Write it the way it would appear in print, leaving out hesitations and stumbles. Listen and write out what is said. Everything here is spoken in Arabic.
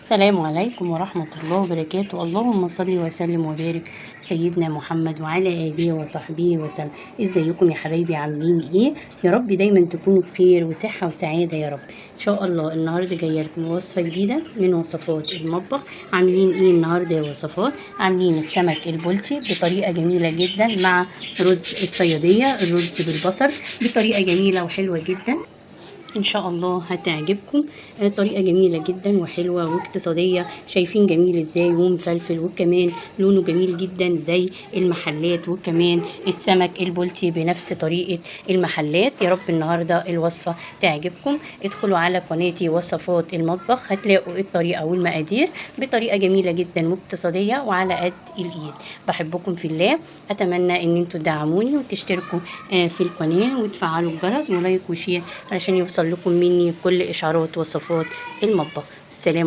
السلام عليكم ورحمة الله وبركاته. اللهم صل وسلم وبارك سيدنا محمد وعلى آله وصحبه وسلم. ازيكم يا حبايبي، عاملين ايه؟ يا رب دايما تكونوا بخير وصحة وسعادة يا رب ان شاء الله. النهارده جايه لكم وصفة جديدة من وصفات المطبخ. عاملين ايه النهارده يا وصفات؟ عاملين السمك البلطي بطريقة جميلة جدا مع رز الصيادية، الرز بالبصل بطريقة جميلة وحلوة جدا ان شاء الله هتعجبكم. طريقه جميله جدا وحلوه واقتصاديه، شايفين جميل ازاي ومفلفل وكمان لونه جميل جدا زي المحلات، وكمان السمك البلطي بنفس طريقه المحلات. يا رب النهارده الوصفه تعجبكم. ادخلوا على قناتي وصفات المطبخ، هتلاقوا الطريقه والمقادير بطريقه جميله جدا واقتصاديه وعلى قد الايد. بحبكم في الله، اتمنى ان انتوا تدعموني وتشتركوا في القناه وتفعلوا الجرس ولايك وشير علشان يوصل لكم مني كل إشعارات وصفات المطبخ. السلام